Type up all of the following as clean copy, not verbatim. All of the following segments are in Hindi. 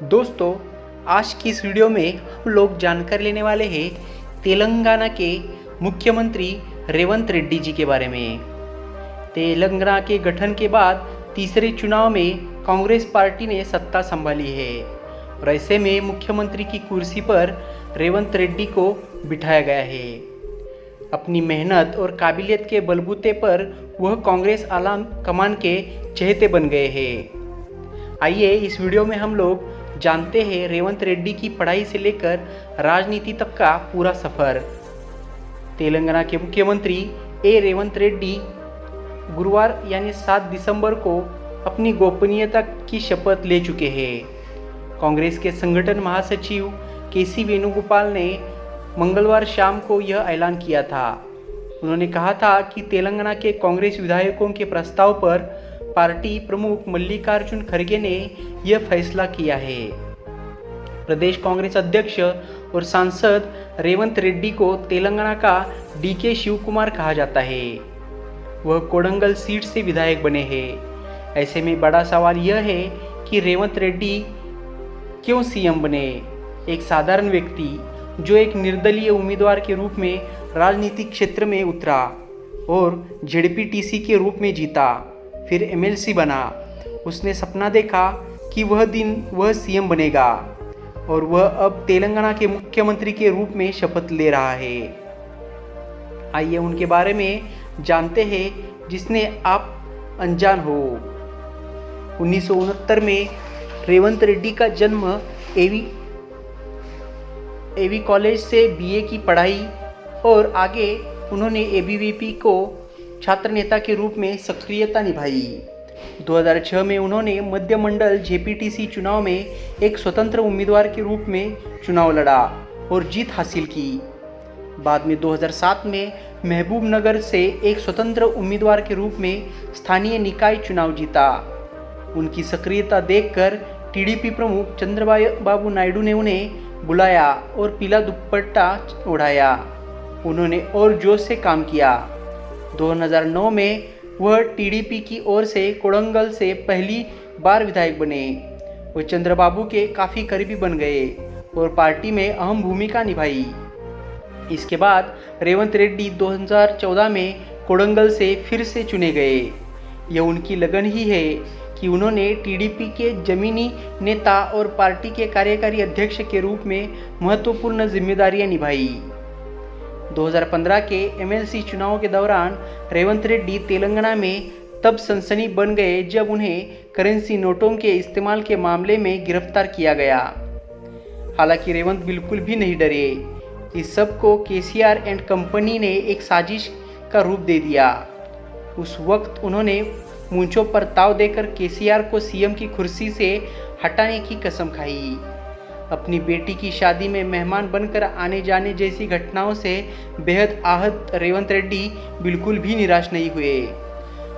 दोस्तों, आज की इस वीडियो में हम लोग जानकारी लेने वाले हैं तेलंगाना के मुख्यमंत्री रेवंत रेड्डी जी के बारे में। तेलंगाना के गठन के बाद तीसरे चुनाव में कांग्रेस पार्टी ने सत्ता संभाली है और ऐसे में मुख्यमंत्री की कुर्सी पर रेवंत रेड्डी को बिठाया गया है। अपनी मेहनत और काबिलियत के बलबूते पर वह कांग्रेस आला कमान के चहेते बन गए हैं। आइए इस वीडियो में हम लोग जानते हैं रेवंत रेड्डी की पढ़ाई से लेकर राजनीति तक का पूरा सफ़र। तेलंगाना के मुख्यमंत्री रेवंत रेड्डी गुरुवार यानी 7 दिसंबर को अपनी गोपनीयता की शपथ ले चुके हैं। कांग्रेस के संगठन महासचिव केसी वेणुगोपाल ने मंगलवार शाम को यह ऐलान किया था। उन्होंने कहा था कि तेलंगाना के कांग्रेस विधायकों के प्रस्ताव पर पार्टी प्रमुख मल्लिकार्जुन खड़गे ने यह फैसला किया है। प्रदेश कांग्रेस अध्यक्ष और सांसद रेवंत रेड्डी को तेलंगाना का डीके शिव कुमार कहा जाता है। वह कोडंगल सीट से विधायक बने हैं। ऐसे में बड़ा सवाल यह है कि रेवंत रेड्डी क्यों सीएम बने। एक साधारण व्यक्ति जो एक निर्दलीय उम्मीदवार के रूप में राजनीतिक क्षेत्र में उतरा और जेडपीटीसी के रूप में जीता, फिर एमएलसी बना। उसने सपना देखा कि वह दिन वह सीएम बनेगा और वह अब तेलंगाना के मुख्यमंत्री के रूप में शपथ ले रहा है। आइए उनके बारे में जानते हैं जिसने आप अनजान हो। 1969 में रेवंत रेड्डी का जन्म एवी कॉलेज से बीए की पढ़ाई और आगे उन्होंने एबीवीपी को छात्र नेता के रूप में सक्रियता निभाई। 2006 में उन्होंने मध्य मंडल जेपीटीसी चुनाव में एक स्वतंत्र उम्मीदवार के रूप में चुनाव लड़ा और जीत हासिल की। बाद में 2007 में महबूबनगर से एक स्वतंत्र उम्मीदवार के रूप में स्थानीय निकाय चुनाव जीता। उनकी सक्रियता देखकर टीडीपी प्रमुख चंद्रबाबू नायडू ने उन्हें बुलाया और पीला दुपट्टा ओढ़ाया। उन्होंने और जोश से काम किया। 2009 में वह टीडीपी की ओर से कोडंगल से पहली बार विधायक बने। वह चंद्रबाबू के काफ़ी करीबी बन गए और पार्टी में अहम भूमिका निभाई। इसके बाद रेवंत रेड्डी 2014 में कोडंगल से फिर से चुने गए। यह उनकी लगन ही है कि उन्होंने टीडीपी के जमीनी नेता और पार्टी के कार्यकारी अध्यक्ष के रूप में महत्वपूर्ण जिम्मेदारियां निभाई। 2015 के एमएलसी चुनाव के दौरान रेवंत रेड्डी तेलंगाना में तब सनसनी बन गए जब उन्हें करेंसी नोटों के इस्तेमाल के मामले में गिरफ्तार किया गया। हालांकि रेवंत बिल्कुल भी नहीं डरे। इस सब को केसीआर एंड कंपनी ने एक साजिश का रूप दे दिया। उस वक्त उन्होंने मूंछों पर ताव देकर केसीआर को सीएम की कुर्सी से हटाने की कसम खाई। अपनी बेटी की शादी में मेहमान बनकर आने जाने जैसी घटनाओं से बेहद आहत रेवंत रेड्डी बिल्कुल भी निराश नहीं हुए।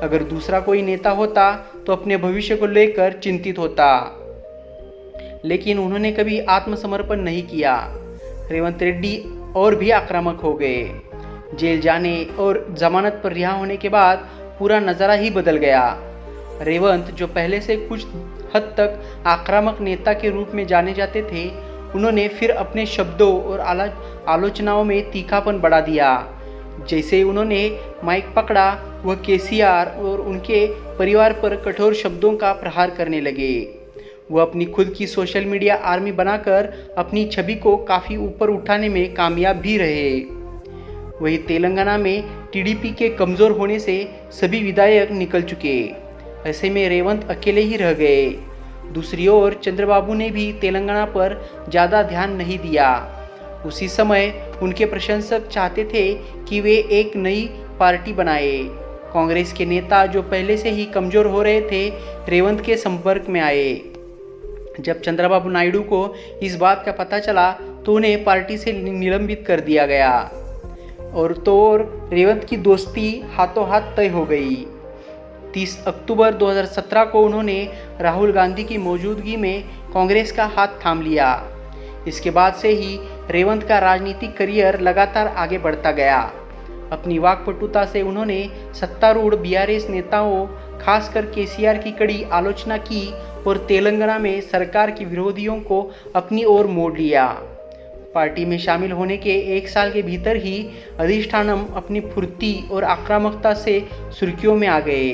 अगर दूसरा कोई नेता होता तो अपने भविष्य को लेकर चिंतित होता, लेकिन उन्होंने कभी आत्मसमर्पण नहीं किया। रेवंत रेड्डी और भी आक्रामक हो गए। जेल जाने और जमानत पर रिहा होने के बाद पूरा नज़ारा ही बदल गया। रेवंत जो पहले से कुछ हद तक आक्रामक नेता के रूप में जाने जाते थे, उन्होंने फिर अपने शब्दों और आलोचनाओं में तीखापन बढ़ा दिया। जैसे उन्होंने माइक पकड़ा, वह केसीआर और उनके परिवार पर कठोर शब्दों का प्रहार करने लगे। वह अपनी खुद की सोशल मीडिया आर्मी बनाकर अपनी छवि को काफ़ी ऊपर उठाने में कामयाब भी रहे। वही तेलंगाना में टीडीपी के कमज़ोर होने से सभी विधायक निकल चुके। ऐसे में रेवंत अकेले ही रह गए। दूसरी ओर चंद्रबाबू ने भी तेलंगाना पर ज़्यादा ध्यान नहीं दिया। उसी समय उनके प्रशंसक चाहते थे कि वे एक नई पार्टी बनाए। कांग्रेस के नेता जो पहले से ही कमज़ोर हो रहे थे, रेवंत के संपर्क में आए। जब चंद्रबाबू नायडू को इस बात का पता चला तो उन्हें पार्टी से निलंबित कर दिया गया और रेवंत की दोस्ती हाथों हाथ तय हो गई। 30 अक्टूबर 2017 को उन्होंने राहुल गांधी की मौजूदगी में कांग्रेस का हाथ थाम लिया। इसके बाद से ही रेवंत का राजनीतिक करियर लगातार आगे बढ़ता गया। अपनी वाकपटुता से उन्होंने सत्तारूढ़ बीआरएस नेताओं, खासकर केसीआर की कड़ी आलोचना की और तेलंगाना में सरकार के विरोधियों को अपनी ओर मोड़ लिया। पार्टी में शामिल होने के 1 साल के भीतर ही अधिष्ठानम अपनी फुर्ती और आक्रामकता से सुर्खियों में आ गए।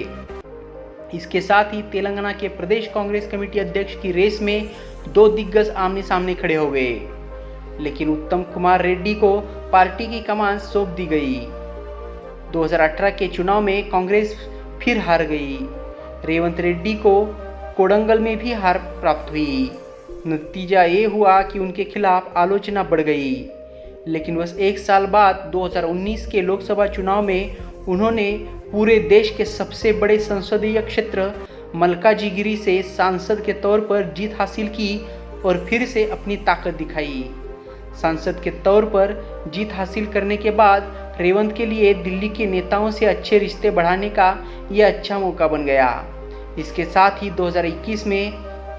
इसके साथ ही तेलंगाना के प्रदेश कांग्रेस कमेटी अध्यक्ष की रेस में 2 दिग्गज आमने सामने खड़े हो गए, लेकिन उत्तम कुमार रेड्डी को पार्टी की कमान सौंप दी गई। 2018 के चुनाव में कांग्रेस फिर हार गई। रेवंत रेड्डी को कोडंगल में भी हार प्राप्त हुई। नतीजा ये हुआ कि उनके खिलाफ आलोचना बढ़ गई, लेकिन बस 1 साल बाद 2019 के लोकसभा चुनाव में उन्होंने पूरे देश के सबसे बड़े संसदीय क्षेत्र मल्काजीगिरी से सांसद के तौर पर जीत हासिल की और फिर से अपनी ताकत दिखाई। सांसद के तौर पर जीत हासिल करने के बाद रेवंत के लिए दिल्ली के नेताओं से अच्छे रिश्ते बढ़ाने का यह अच्छा मौका बन गया। इसके साथ ही 2021 में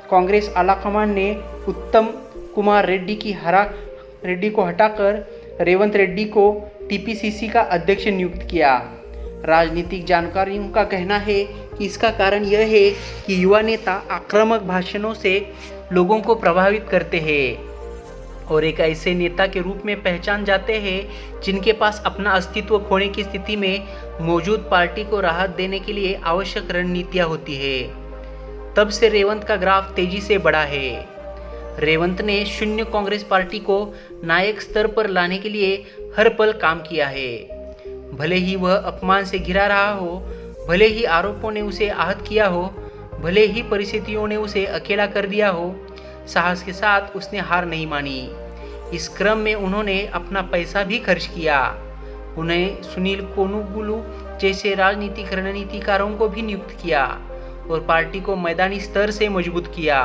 कांग्रेस आलाकमान ने उत्तम कुमार रेड्डी को हटाकर रेवंत रेड्डी को टीपीसीसी का अध्यक्ष नियुक्त किया। राजनीतिक जानकारियों का कहना है कि इसका कारण यह है कि युवा नेता आक्रामक भाषणों से लोगों को प्रभावित करते हैं और एक ऐसे नेता के रूप में पहचान जाते हैं जिनके पास अपना अस्तित्व खोने की स्थिति में मौजूद पार्टी को राहत देने के लिए आवश्यक रणनीतियां होती है। तब से रेवंत का ग्राफ तेजी से बढ़ा है। रेवंत ने शून्य कांग्रेस पार्टी को नायक स्तर पर लाने के लिए हर पल काम किया है। भले ही वह अपमान से घिरा रहा हो, भले ही आरोपों ने उसे आहत किया हो, भले ही परिस्थितियों ने उसे अकेला कर दिया हो, साहस के साथ उसने हार नहीं मानी। इस क्रम में उन्होंने अपना पैसा भी खर्च किया। उन्हें सुनील कोनुगुलु जैसे राजनीतिक रणनीतिकारों को भी नियुक्त किया और पार्टी को मैदानी स्तर से मजबूत किया।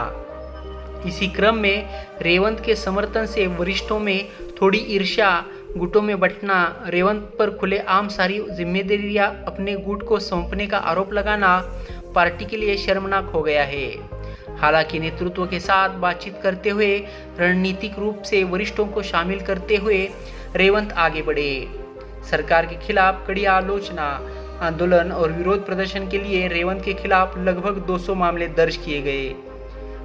इसी क्रम में रेवंत के समर्थन से वरिष्ठों में थोड़ी ईर्ष्या, गुटों में बंटना, रेवंत पर खुलेआम सारी जिम्मेदारियां अपने गुट को सौंपने का आरोप लगाना पार्टी के लिए शर्मनाक हो गया है। हालांकि नेतृत्व के साथ बातचीत करते हुए, रणनीतिक रूप से वरिष्ठों को शामिल करते हुए रेवंत आगे बढ़े। सरकार के खिलाफ कड़ी आलोचना, आंदोलन और विरोध प्रदर्शन के लिए रेवंत के खिलाफ लगभग 200 मामले दर्ज किए गए।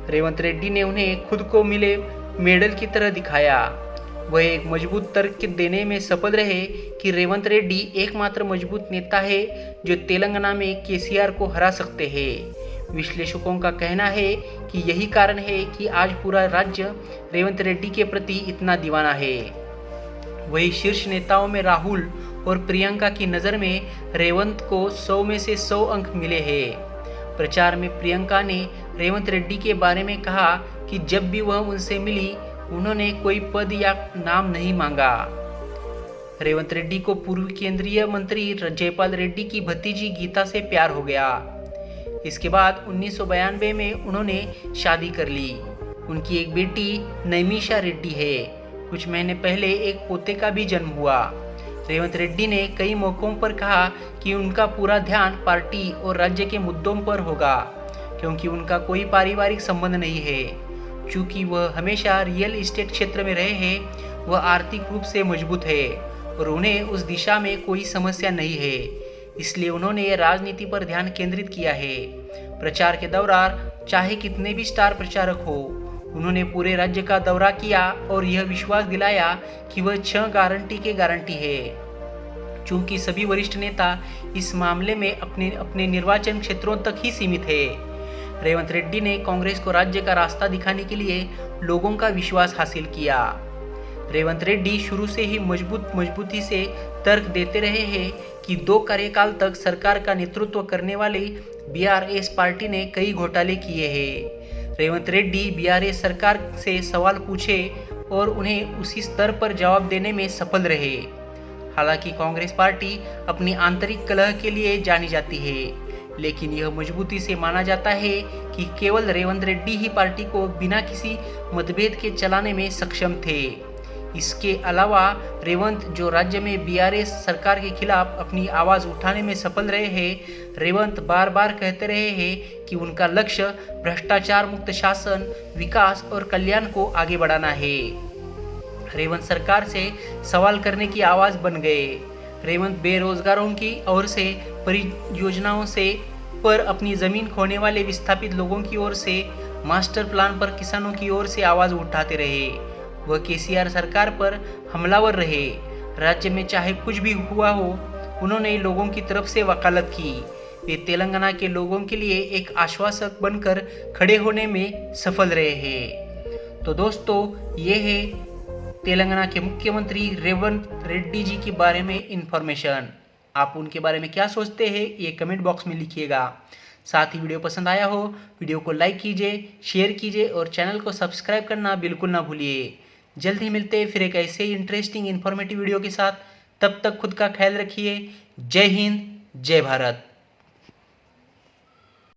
रेवंत रेड्डी ने उन्हें खुद को मिले मेडल की तरह दिखाया। वह एक मजबूत तर्क देने में सफल रहे कि रेवंत रेड्डी एकमात्र मजबूत नेता है जो तेलंगाना में केसीआर को हरा सकते हैं। विश्लेषकों का कहना है कि यही कारण है कि आज पूरा राज्य रेवंत रेड्डी के प्रति इतना दीवाना है। वही शीर्ष नेताओं में राहुल और प्रियंका की नज़र में रेवंत को 100 में से 100 अंक मिले हैं। प्रचार में प्रियंका ने रेवंत रेड्डी के बारे में कहा कि जब भी वह उनसे मिली उन्होंने कोई पद या नाम नहीं मांगा। रेवंत रेड्डी को पूर्व केंद्रीय मंत्री जयपाल रेड्डी की भतीजी गीता से प्यार हो गया। इसके बाद 1992 में उन्होंने शादी कर ली। उनकी एक बेटी नैमिषा रेड्डी है। कुछ महीने पहले एक पोते का भी जन्म हुआ। रेवंत रेड्डी ने कई मौकों पर कहा कि उनका पूरा ध्यान पार्टी और राज्य के मुद्दों पर होगा, क्योंकि उनका कोई पारिवारिक संबंध नहीं है। चूँकि वह हमेशा रियल एस्टेट क्षेत्र में रहे हैं, वह आर्थिक रूप से मजबूत है और उन्हें उस दिशा में कोई समस्या नहीं है, इसलिए उन्होंने राजनीति पर ध्यान केंद्रित किया है। प्रचार के दौरान चाहे कितने भी स्टार प्रचारक हो, उन्होंने पूरे राज्य का दौरा किया और यह विश्वास दिलाया कि वह 6 गारंटी है। चूंकि सभी वरिष्ठ नेता इस मामले में अपने निर्वाचन क्षेत्रों तक ही सीमित है। रेवंत रेड्डी ने कांग्रेस को राज्य का रास्ता दिखाने के लिए लोगों का विश्वास हासिल किया। रेवंत रेड्डी शुरू से ही मजबूती से तर्क देते रहे हैं कि 2 कार्यकाल तक सरकार का नेतृत्व करने वाली बीआरएस पार्टी ने कई घोटाले किए हैं। रेवंत रेड्डी बीआरएस सरकार से सवाल पूछे और उन्हें उसी स्तर पर जवाब देने में सफल रहे। हालांकि कांग्रेस पार्टी अपनी आंतरिक कलह के लिए जानी जाती है, लेकिन यह मजबूती से माना जाता है कि केवल रेवंत रेड्डी ही पार्टी को बिना किसी मतभेद के चलाने में सक्षम थे। इसके अलावा रेवंत जो राज्य में बीआरएस सरकार के खिलाफ अपनी आवाज़ उठाने में सफल रहे हैं, रेवंत बार बार कहते रहे हैं कि उनका लक्ष्य भ्रष्टाचार मुक्त शासन, विकास और कल्याण को आगे बढ़ाना है। रेवंत सरकार से सवाल करने की आवाज़ बन गए। रेवंत बेरोजगारों की ओर से परियोजनाओं से पर अपनी ज़मीन खोने वाले विस्थापित लोगों की ओर से, मास्टर प्लान पर किसानों की ओर से आवाज़ उठाते रहे। वह केसीआर सरकार पर हमलावर रहे। राज्य में चाहे कुछ भी हुआ हो, उन्होंने लोगों की तरफ से वकालत की। वे तेलंगाना के लोगों के लिए एक आश्वासक बनकर खड़े होने में सफल रहे हैं। तो दोस्तों, ये है तेलंगाना के मुख्यमंत्री रेवंत रेड्डी जी के बारे में इंफॉर्मेशन। आप उनके बारे में क्या सोचते हैं, ये कमेंट बॉक्स में लिखिएगा। साथ ही वीडियो पसंद आया हो, वीडियो को लाइक कीजिए, शेयर कीजिए और चैनल को सब्सक्राइब करना बिल्कुल ना भूलिए। जल्द ही मिलते हैं फिर एक ऐसे ही इंटरेस्टिंग इन्फॉर्मेटिव वीडियो के साथ। तब तक खुद का ख्याल रखिए। जय हिंद, जय भारत।